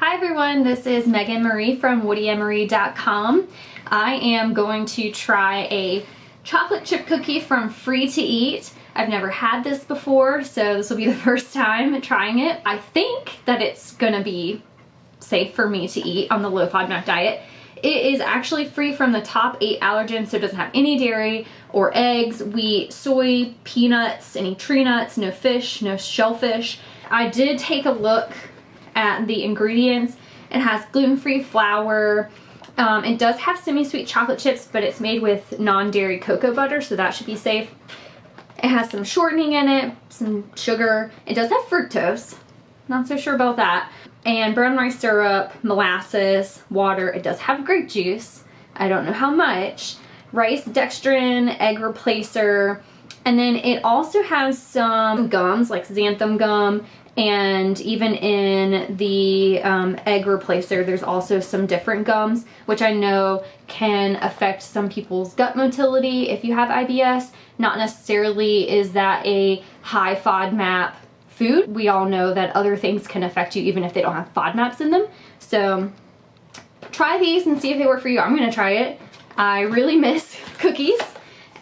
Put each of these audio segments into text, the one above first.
Hi everyone, this is Megan Marie from woodyemery.com. I am going to try a chocolate chip cookie from Free to Eat. I've never had this before, so this will be the first time trying it. I think that it's gonna be safe for me to eat on the low FODMAP diet. It is actually free from the top 8 allergens, so it doesn't have any dairy or eggs, wheat, soy, peanuts, any tree nuts, no fish, no shellfish. I did take a look at the ingredients. It has gluten-free flour. It does have semi-sweet chocolate chips, but it's made with non-dairy cocoa butter, so that should be safe. It has some shortening in it, some sugar. It does have fructose. Not so sure about that. And brown rice syrup, molasses, water. It does have grape juice. I don't know how much. Rice dextrin, egg replacer. And then it also has some gums like xanthan gum, and even in the egg replacer there's also some different gums, which I know can affect some people's gut motility if you have IBS. Not necessarily is that a high FODMAP food. We all know that other things can affect you even if they don't have FODMAPs in them. So try these and see if they work for you. I'm gonna try it. I really miss cookies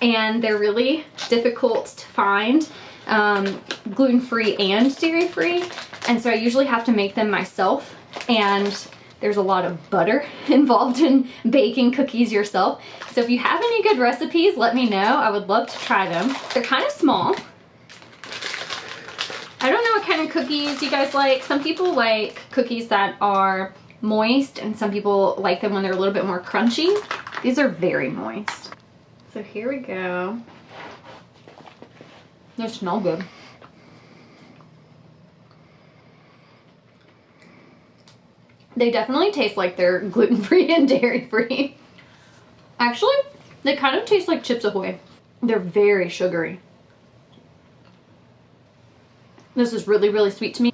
and they're really difficult to find, gluten-free and dairy-free, and so I usually have to make them myself, and there's a lot of butter involved in baking cookies yourself. So if you have any good recipes, let me know. I would love to try them. They're kind of small. I don't know what kind of cookies you guys like. Some people like cookies that are moist, and some people like them when they're a little bit more crunchy. These are very moist. So here we go. They smell good. They definitely taste like they're gluten-free and dairy-free. Actually, they kind of taste like Chips Ahoy. They're very sugary. This is really, really sweet to me.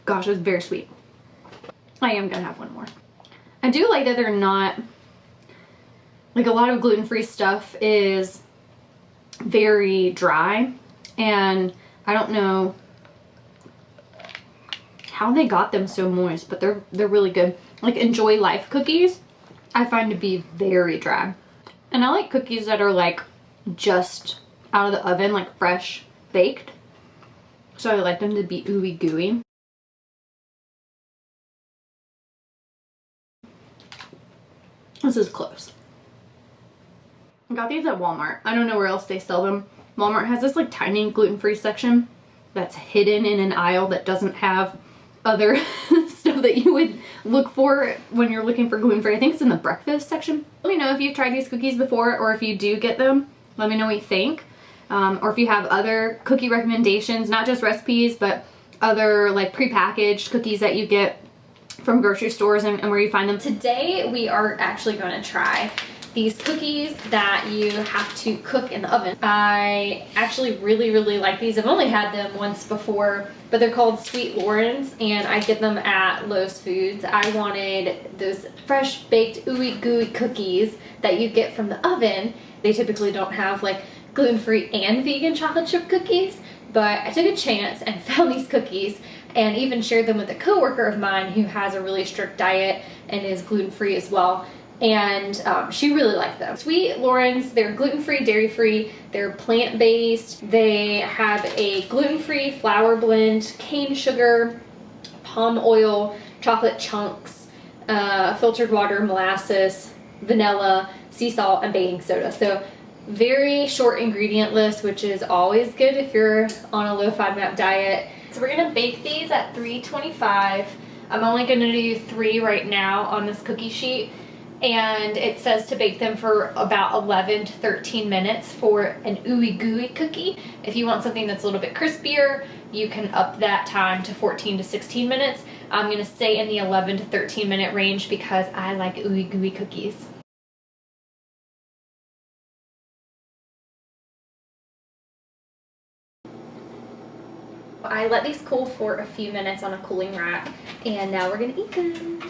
Gosh, it's very sweet. I am gonna have one more. I do like that they're not, like a lot of gluten-free stuff is very dry, and I don't know how they got them so moist, but they're really good. Like Enjoy Life cookies, I find to be very dry. And I like cookies that are like just out of the oven, like fresh baked. So I like them to be ooey gooey. This is close. I got these at Walmart. I don't know where else they sell them. Walmart has this like tiny gluten-free section that's hidden in an aisle that doesn't have other stuff that you would look for when you're looking for gluten-free. I think it's in the breakfast section. Let me know if you've tried these cookies before, or if you do get them, let me know what you think. Or if you have other cookie recommendations, not just recipes, but other like prepackaged cookies that you get from grocery stores and where you find them. Today we are actually going to try these cookies that you have to cook in the oven. I actually really, really like these. I've only had them once before, but they're called Sweet Loren's, and I get them at Lowe's Foods. I wanted those fresh baked ooey gooey cookies that you get from the oven. They typically don't have like gluten-free and vegan chocolate chip cookies, but I took a chance and found these cookies and even shared them with a coworker of mine who has a really strict diet and is gluten-free as well. And she really liked them. Sweet Loren's, they're gluten-free, dairy-free, they're plant-based. They have a gluten-free flour blend, cane sugar, palm oil, chocolate chunks, filtered water, molasses, vanilla, sea salt, and baking soda. So very short ingredient list, which is always good if you're on a low FODMAP diet. So we're gonna bake these at 325. I'm only gonna do 3 right now on this cookie sheet. And it says to bake them for about 11 to 13 minutes for an ooey gooey cookie. If you want something that's a little bit crispier, you can up that time to 14 to 16 minutes. I'm gonna stay in the 11 to 13 minute range because I like ooey gooey cookies. I let these cool for a few minutes on a cooling rack, and now we're gonna eat them.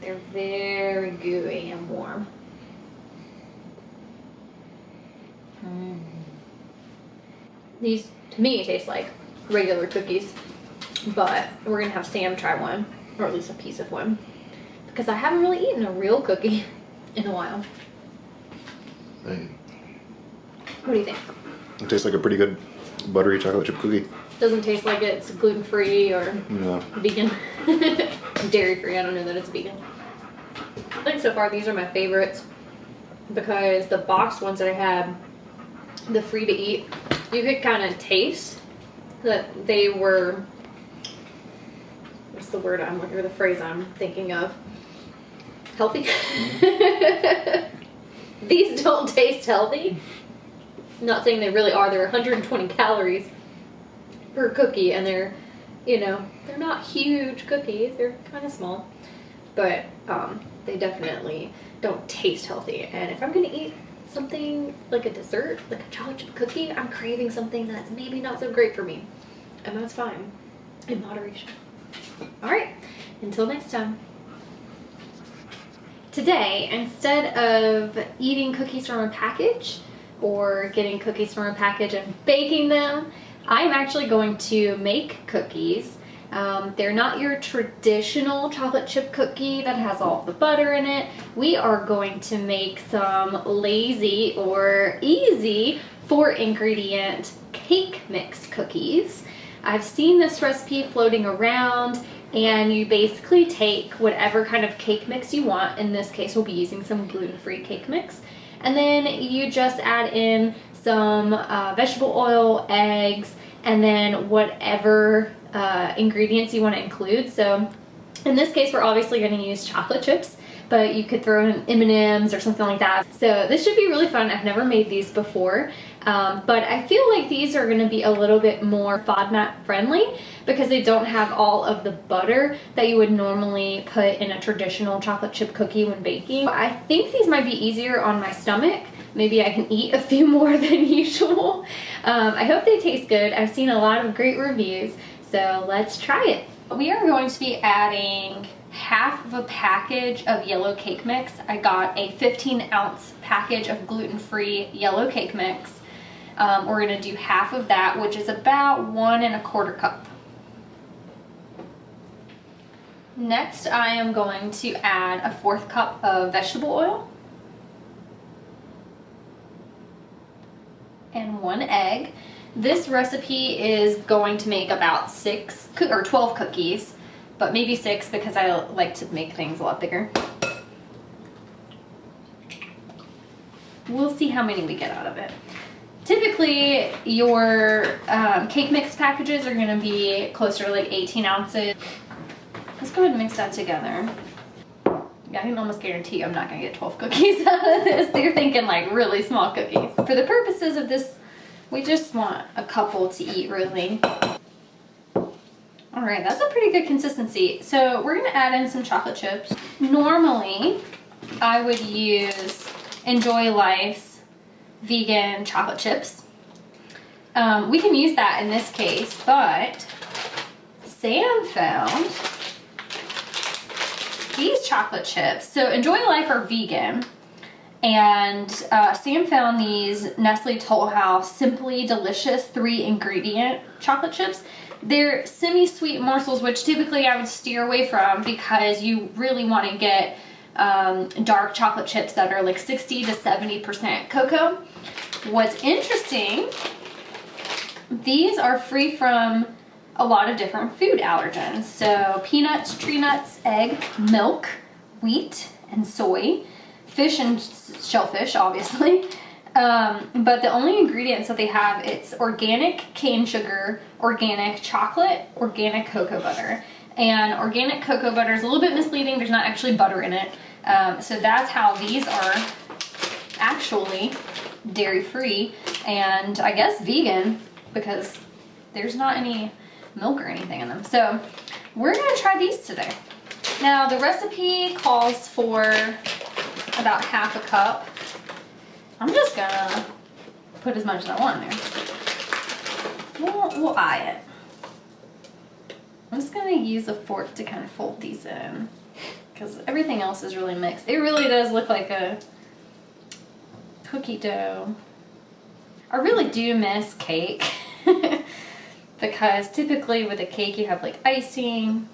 They're very gooey and warm. These, to me, taste like regular cookies. but we're gonna have Sam try one, or at least a piece of one, because I haven't really eaten a real cookie in a while. Hey. What do you think? It tastes like a pretty good buttery chocolate chip cookie. Doesn't taste like it's gluten-free or vegan. Dairy-free, I don't know that it's vegan. I think so far these are my favorites because the boxed ones that I had, the free to eat, you could kind of taste that they were, what's the word I'm looking for, the phrase I'm thinking of? Healthy? These don't taste healthy. Not saying they really are. They're 120 calories per cookie, and they're, you know, they're not huge cookies. They're kind of small, but they definitely don't taste healthy. And if I'm gonna eat something like a dessert, like a chocolate chip cookie, I'm craving something that's maybe not so great for me, and that's fine, in moderation. All right, until next time. Today, instead of eating cookies from a package or getting cookies from a package and baking them, I'm actually going to make cookies. They're not your traditional chocolate chip cookie that has all of the butter in it. We are going to make some lazy or easy 4-ingredient cake mix cookies. I've seen this recipe floating around, and you basically take whatever kind of cake mix you want. In this case, we'll be using some gluten-free cake mix. And then you just add in some vegetable oil, eggs, and then whatever ingredients you want to include. So in this case, we're obviously going to use chocolate chips, but you could throw in M&Ms or something like that. So this should be really fun. I've never made these before, but I feel like these are going to be a little bit more FODMAP friendly because they don't have all of the butter that you would normally put in a traditional chocolate chip cookie when baking. I think these might be easier on my stomach. Maybe I can eat a few more than usual. I hope they taste good. I've seen a lot of great reviews, so let's try it. We are going to be adding half of a package of yellow cake mix. I got a 15-ounce package of gluten-free yellow cake mix. We're gonna do half of that, which is about 1 1/4 cup. Next, I am going to add a 1/4 cup of vegetable oil and 1 egg. This recipe is going to make about 6 or 12 cookies, but maybe 6 because I like to make things a lot bigger. We'll see how many we get out of it. Typically, your cake mix packages are going to be closer to like 18 ounces. Let's go ahead and mix that together. Yeah, I can almost guarantee I'm not going to get 12 cookies out of this. They're thinking like really small cookies. For the purposes of this, we just want a couple to eat, really. All right, that's a pretty good consistency. So we're going to add in some chocolate chips. Normally, I would use Enjoy Life's vegan chocolate chips. We can use that in this case, but Sam found these chocolate chips. So Enjoy Life are vegan, and Sam found these Nestle Toll House Simply Delicious 3-ingredient chocolate chips. They're semi-sweet morsels, which typically I would steer away from because you really want to get dark chocolate chips that are like 60 to 70% cocoa. What's interesting, these are free from a lot of different food allergens. So peanuts, tree nuts, egg, milk, wheat, and soy, fish and shellfish, obviously. But the only ingredients that they have, it's organic cane sugar, organic chocolate, organic cocoa butter. And organic cocoa butter is a little bit misleading. There's not actually butter in it. So that's how these are actually dairy-free and I guess vegan because there's not any milk or anything in them. So we're gonna try these today. Now the recipe calls for about 1/2 cup. I'm just gonna put as much as I want in there. We'll eye it. I'm just gonna use a fork to kind of fold these in because everything else is really mixed. It really does look like a cookie dough. I really do miss cake. because typically with a cake you have like icing,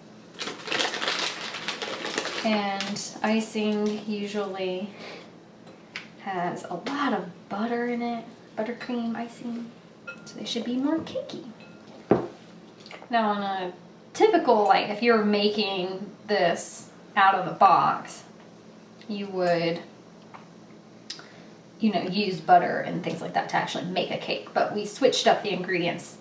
and icing usually has a lot of butter in it, buttercream icing, so they should be more cakey. Now on a typical, like if you're making this out of the box, you would, you know, use butter and things like that to actually make a cake, but we switched up the ingredients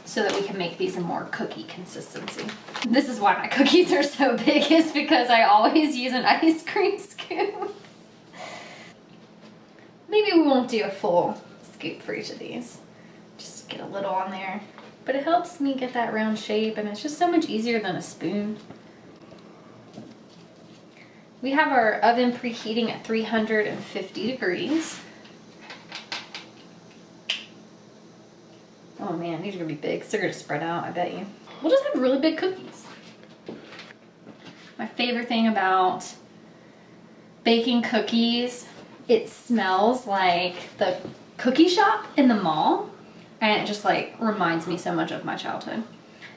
so that we can make these a more cookie consistency. This is why my cookies are so big, is because I always use an ice cream scoop. Maybe we won't do a full scoop for each of these. Just get a little on there. But it helps me get that round shape, and it's just so much easier than a spoon. We have our oven preheating at 350 degrees. Oh man, these are gonna be big, so they're gonna spread out, I bet you. We'll just have really big cookies. My favorite thing about baking cookies, it smells like the cookie shop in the mall, and it just like reminds me so much of my childhood.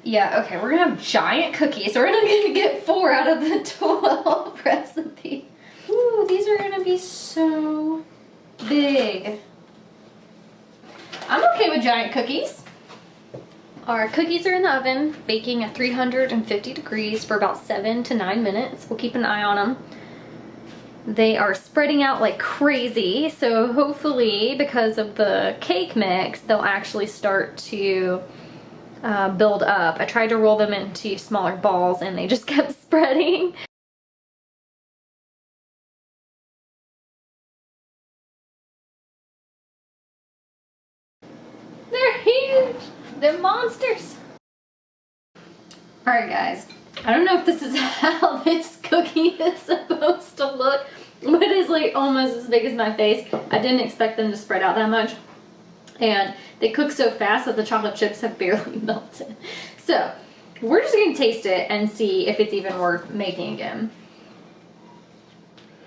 Yeah, okay, we're gonna have giant cookies. We're gonna get 4 out of the 12 recipe. Ooh, these are gonna be so big. I'm okay with giant cookies. Our cookies are in the oven, baking at 350 degrees for about 7 to 9 minutes. We'll keep an eye on them. They are spreading out like crazy, so hopefully because of the cake mix, they'll actually start to build up. I tried to roll them into smaller balls and they just kept spreading. They're huge! They're monsters! Alright guys, I don't know if this is how this cookie is supposed to look, but it's like almost as big as my face. I didn't expect them to spread out that much. And they cook so fast that the chocolate chips have barely melted. So we're just gonna taste it and see if it's even worth making again.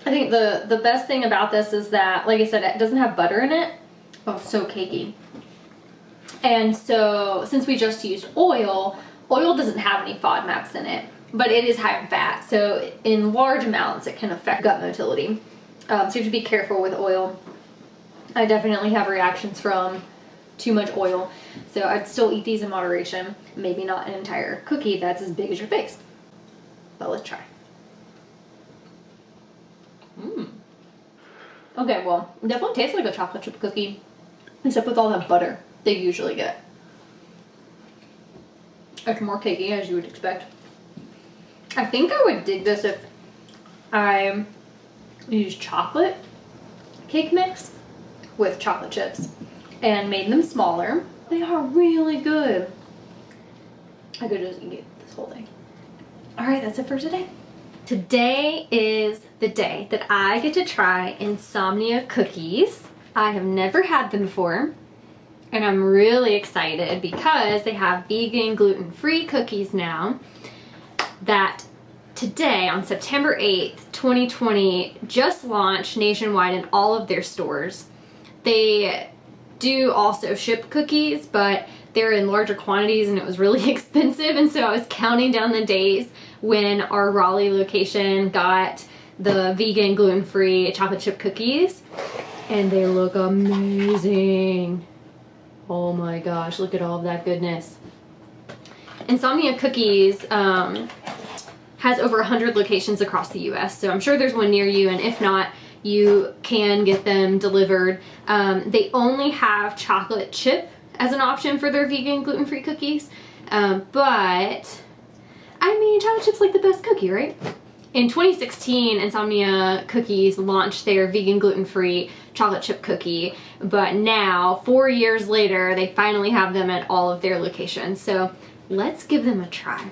I think the best thing about this is that, like I said, it doesn't have butter in it. Oh, so cakey. And so since we just used oil doesn't have any FODMAPs in it, but it is high in fat. So in large amounts, it can affect gut motility. So you have to be careful with oil. I definitely have reactions from too much oil. So I'd still eat these in moderation. Maybe not an entire cookie that's as big as your face. But let's try. Okay, well, it definitely tastes like a chocolate chip cookie, except with all that butter they usually get. It's more cakey, as you would expect. I think I would dig this if I used chocolate cake mix with chocolate chips and made them smaller. They are really good. I could just eat this whole thing. All right, that's it for today. Today is the day that I get to try Insomnia Cookies. I have never had them before, and I'm really excited because they have vegan, gluten-free cookies now that today, on September 8th, 2020, just launched nationwide in all of their stores. They do also ship cookies, but they're in larger quantities and it was really expensive, and so I was counting down the days when our Raleigh location got the vegan, gluten-free chocolate chip cookies, and they look amazing. Oh my gosh, look at all of that goodness. Insomnia Cookies has over 100 locations across the US, so I'm sure there's one near you, and if not, you can get them delivered. They only have chocolate chip as an option for their vegan, gluten-free cookies, but I mean, chocolate chip's like the best cookie, right? In 2016, Insomnia Cookies launched their vegan, gluten-free chocolate chip cookie, but now, 4 years later, they finally have them at all of their locations. So let's give them a try.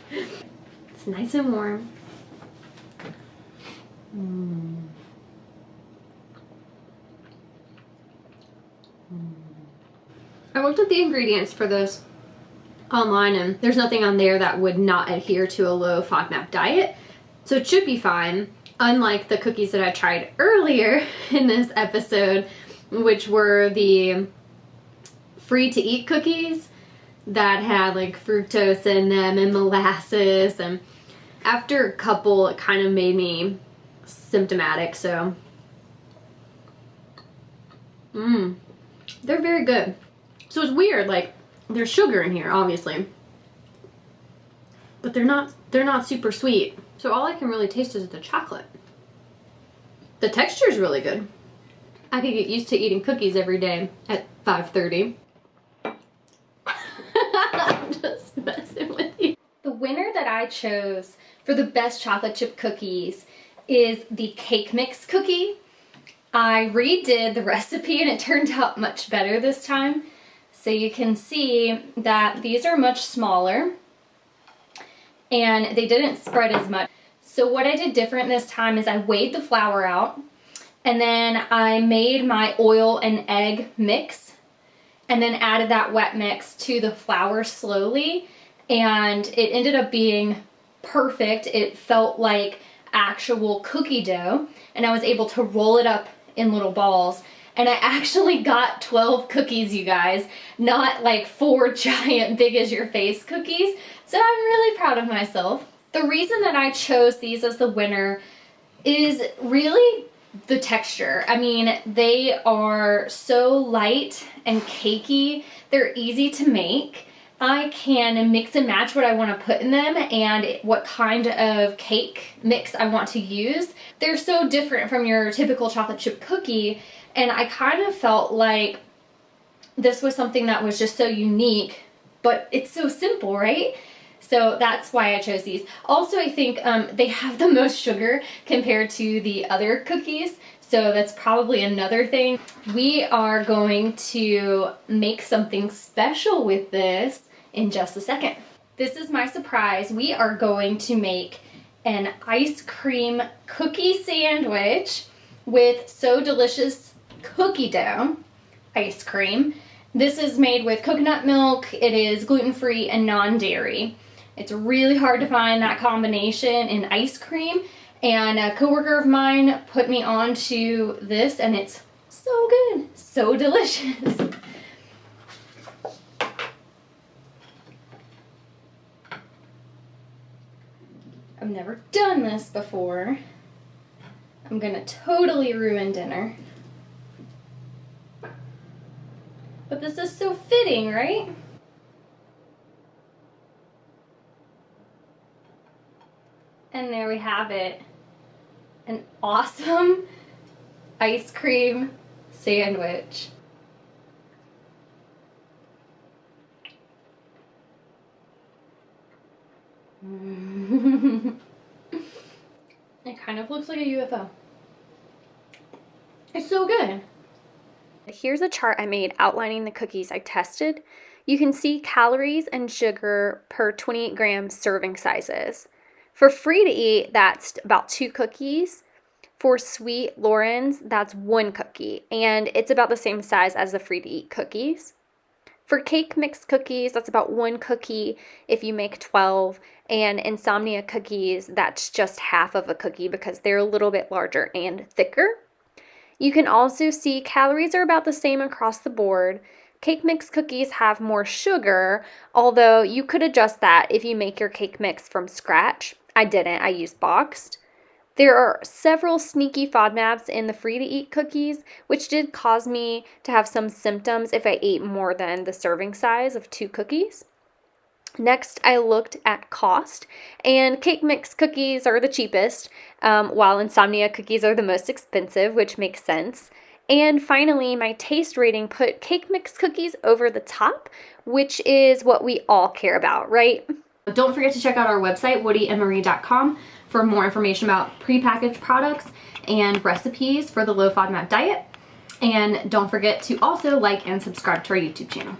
It's nice and warm. I looked at the ingredients for this online, and there's nothing on there that would not adhere to a low FODMAP diet, so it should be fine. Unlike the cookies that I tried earlier in this episode, which were the free to eat cookies that had like fructose in them and molasses, and after a couple it kind of made me symptomatic, so they're very good. So it's weird, like there's sugar in here obviously, but they're not super sweet, so all I can really taste is the chocolate. The texture is really good. I could get used to eating cookies every day at 5:30. I'm just messing with you. The winner that I chose for the best chocolate chip cookies is the cake mix cookie. I redid the recipe and it turned out much better this time. So you can see that these are much smaller and they didn't spread as much. So what I did different this time is I weighed the flour out, and then I made my oil and egg mix and then added that wet mix to the flour slowly, and it ended up being perfect. It felt like actual cookie dough, and I was able to roll it up in little balls, and I actually got 12 cookies, you guys, not like 4 giant big as your face cookies. So I'm really proud of myself. The reason that I chose these as the winner is really the texture. I mean, they are so light and cakey. They're easy to make. I can mix and match what I want to put in them and what kind of cake mix I want to use. They're so different from your typical chocolate chip cookie, and I kind of felt like this was something that was just so unique, but it's so simple, right? So that's why I chose these. Also, I think they have the most sugar compared to the other cookies, so that's probably another thing. We are going to make something special with this in just a second. This is my surprise. We are going to make an ice cream cookie sandwich with So Delicious cookie dough ice cream. This is made with coconut milk. It is gluten-free and non-dairy. It's really hard to find that combination in ice cream, and a coworker of mine put me onto this, and it's so good, so delicious. I've never done this before. I'm gonna totally ruin dinner. But this is so fitting, right? And there we have it. An awesome ice cream sandwich. It kind of looks like a UFO. It's so good. Here's a chart I made outlining the cookies I tested. You can see calories and sugar per 28 gram serving sizes. For free to eat, that's about 2 cookies. For sweet Lauren's, that's 1 cookie, and it's about the same size as the free to eat cookies. For cake mix cookies, that's about 1 cookie if you make 12, and Insomnia Cookies, that's just half of a cookie because they're a little bit larger and thicker. You can also see calories are about the same across the board. Cake mix cookies have more sugar, although you could adjust that if you make your cake mix from scratch. I didn't, I used boxed. There are several sneaky FODMAPs in the free-to-eat cookies, which did cause me to have some symptoms if I ate more than the serving size of 2 cookies. Next, I looked at cost, and cake mix cookies are the cheapest, while Insomnia cookies are the most expensive, which makes sense. And finally, my taste rating put cake mix cookies over the top, which is what we all care about, right? Don't forget to check out our website, woodyandmarie.com, for more information about prepackaged products and recipes for the low FODMAP diet. And don't forget to also like and subscribe to our YouTube channel.